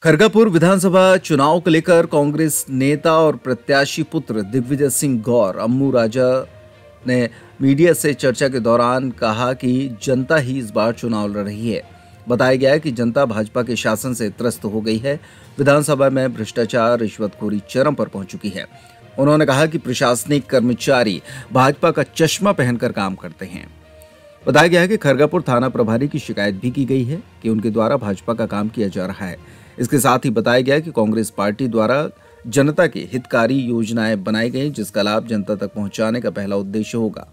खरगापुर विधानसभा चुनाव को लेकर कांग्रेस नेता और प्रत्याशी पुत्र दिग्विजय सिंह गौर अम्मू राजा ने मीडिया से चर्चा के दौरान कहा कि जनता ही इस बार चुनाव लड़ रही है। बताया गया है कि जनता भाजपा के शासन से त्रस्त हो गई है। विधानसभा में भ्रष्टाचार रिश्वतखोरी चरम पर पहुंच चुकी है। उन्होंने कहा कि प्रशासनिक कर्मचारी भाजपा का चश्मा पहनकर काम करते हैं। बताया गया है कि खरगापुर थाना प्रभारी की शिकायत भी की गई है कि उनके द्वारा भाजपा का काम किया जा रहा है। इसके साथ ही बताया गया कि कांग्रेस पार्टी द्वारा जनता की हितकारी योजनाएं बनाई गई, जिसका लाभ जनता तक पहुंचाने का पहला उद्देश्य होगा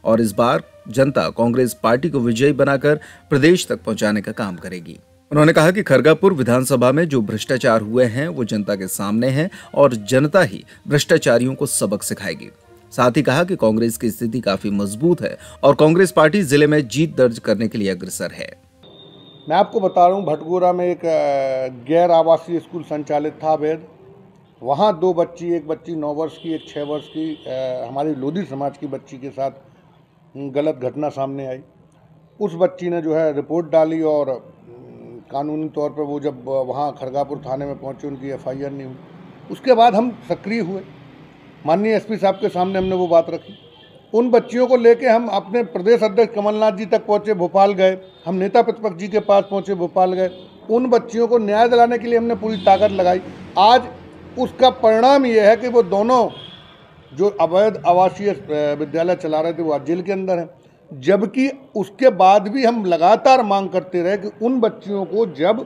और इस बार जनता कांग्रेस पार्टी को विजयी बनाकर प्रदेश तक पहुंचाने का काम करेगी। उन्होंने कहा कि खरगापुर विधानसभा में जो भ्रष्टाचार हुए हैं वो जनता के सामने हैं और जनता ही भ्रष्टाचारियों को सबक सिखाएगी। साथ ही कहा कि कांग्रेस की स्थिति काफी मजबूत है और कांग्रेस पार्टी जिले में जीत दर्ज करने के लिए अग्रसर है। मैं आपको बता रहा हूँ, भटगोरा में एक गैर आवासीय स्कूल संचालित था अवैध। वहाँ दो बच्ची, एक बच्ची 9 वर्ष की, एक 6 वर्ष की, हमारी लोधी समाज की बच्ची के साथ गलत घटना सामने आई। उस बच्ची ने जो है रिपोर्ट डाली और कानूनी तौर पर वो जब वहाँ खरगापुर थाने में पहुँचे उनकी FIR नहीं हुई। उसके बाद हम सक्रिय हुए, माननीय SP साहब के सामने हमने वो बात रखी। उन बच्चियों को लेके हम अपने प्रदेश अध्यक्ष कमलनाथ जी तक पहुंचे, भोपाल गए। हम नेता प्रतिपक्ष जी के पास पहुंचे, भोपाल गए। उन बच्चियों को न्याय दिलाने के लिए हमने पूरी ताकत लगाई। आज उसका परिणाम ये है कि वो दोनों जो अवैध आवासीय विद्यालय चला रहे थे वो आज जेल के अंदर हैं। जबकि उसके बाद भी हम लगातार मांग करते रहे कि उन बच्चियों को जब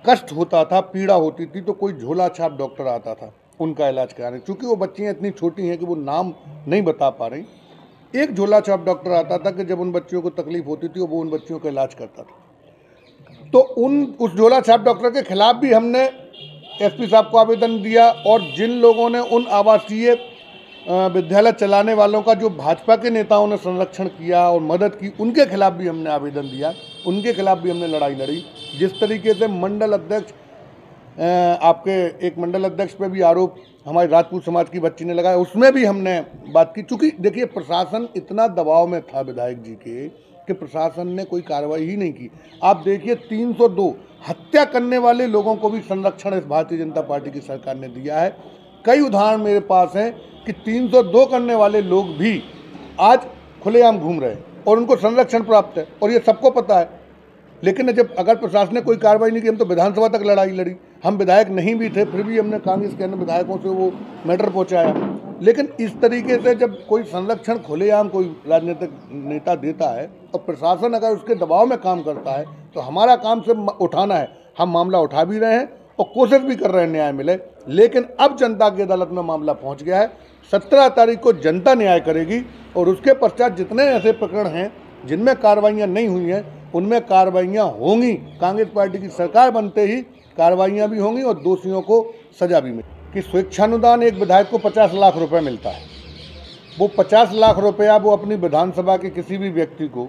कष्ट होता था, पीड़ा होती थी, तो कोई झोला छाप डॉक्टर आता था उनका इलाज कराने। चूँकि वो बच्चियाँ इतनी छोटी हैं कि वो नाम नहीं बता पा रही, एक झोला छाप डॉक्टर आता था कि जब उन बच्चियों को तकलीफ होती थी वो उन बच्चियों का इलाज करता था। तो उस झोला छाप डॉक्टर के खिलाफ भी हमने SP साहब को आवेदन दिया और जिन लोगों ने उन आवासीय विद्यालय चलाने वालों का जो भाजपा के नेताओं ने संरक्षण किया और मदद की, उनके खिलाफ भी हमने आवेदन दिया, उनके खिलाफ भी हमने लड़ाई लड़ी। जिस तरीके से मंडल अध्यक्ष आपके एक मंडल अध्यक्ष पे भी आरोप हमारी राजपूत समाज की बच्ची ने लगाया, उसमें भी हमने बात की। चूँकि देखिए, प्रशासन इतना दबाव में था विधायक जी के कि प्रशासन ने कोई कार्रवाई ही नहीं की। आप देखिए, 302 हत्या करने वाले लोगों को भी संरक्षण इस भारतीय जनता पार्टी की सरकार ने दिया है। कई उदाहरण मेरे पास हैं कि 302 करने वाले लोग भी आज खुलेआम घूम रहे हैं और उनको संरक्षण प्राप्त है और ये सबको पता है। लेकिन जब अगर प्रशासन ने कोई कार्रवाई नहीं की, हम तो विधानसभा तक लड़ाई लड़ी। हम विधायक नहीं भी थे, फिर भी हमने कांग्रेस के अन्य विधायकों से वो मैटर पहुंचाया। लेकिन इस तरीके से जब कोई संरक्षण खुलेआम कोई राजनीतिक नेता देता है और प्रशासन अगर उसके दबाव में काम करता है, तो हमारा काम सिर्फ उठाना है। हम मामला उठा भी रहे हैं और कोशिश भी कर रहे हैं न्याय मिले। लेकिन अब जनता की अदालत में मामला पहुँच गया है। 17 तारीख को जनता न्याय करेगी और उसके पश्चात जितने ऐसे प्रकरण हैं जिनमें कार्रवाइयाँ नहीं हुई हैं, उनमें कार्रवाइयाँ होंगी। कांग्रेस पार्टी की सरकार बनते ही कार्रवाइयाँ भी होंगी और दोषियों को सजा भी मिलेगी। कि स्वेच्छानुदान एक विधायक को 50 लाख रुपए मिलता है, वो 50 लाख रुपया वो अपनी विधानसभा के किसी भी व्यक्ति को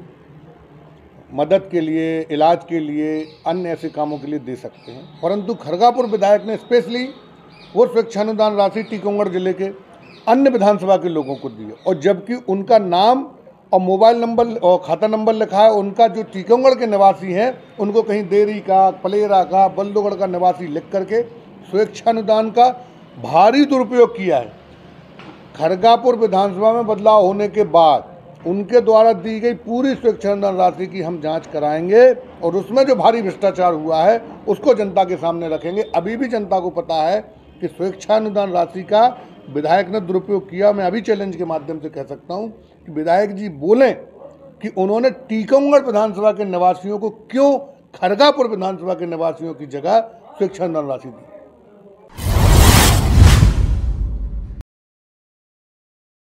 मदद के लिए, इलाज के लिए, अन्य ऐसे कामों के लिए दे सकते हैं। परंतु खरगापुर विधायक ने स्पेशली वो स्वेच्छानुदान राशि टीकमगढ़ जिले के अन्य विधानसभा के लोगों को दी, और जबकि उनका नाम और मोबाइल नंबर और खाता नंबर लिखा है। उनका जो टीकमगढ़ के निवासी हैं, उनको कहीं देरी का, पलेरा का, बल्दोगढ़ का निवासी लिख करके स्वेच्छानुदान का भारी दुरुपयोग किया है। खरगापुर विधानसभा में बदलाव होने के बाद उनके द्वारा दी गई पूरी स्वेच्छानुदान राशि की हम जांच कराएंगे और उसमें जो भारी भ्रष्टाचार हुआ है उसको जनता के सामने रखेंगे। अभी भी जनता को पता है कि स्वेच्छानुदान राशि का विधायक ने दुरुपयोग किया। मैं अभी चैलेंज के माध्यम से कह सकता हूं कि विधायक जी बोलें कि उन्होंने टीकमगढ़ विधानसभा के निवासियों को क्यों खरगापुर विधानसभा के निवासियों की जगह स्वेच्छानुदान राशि दी।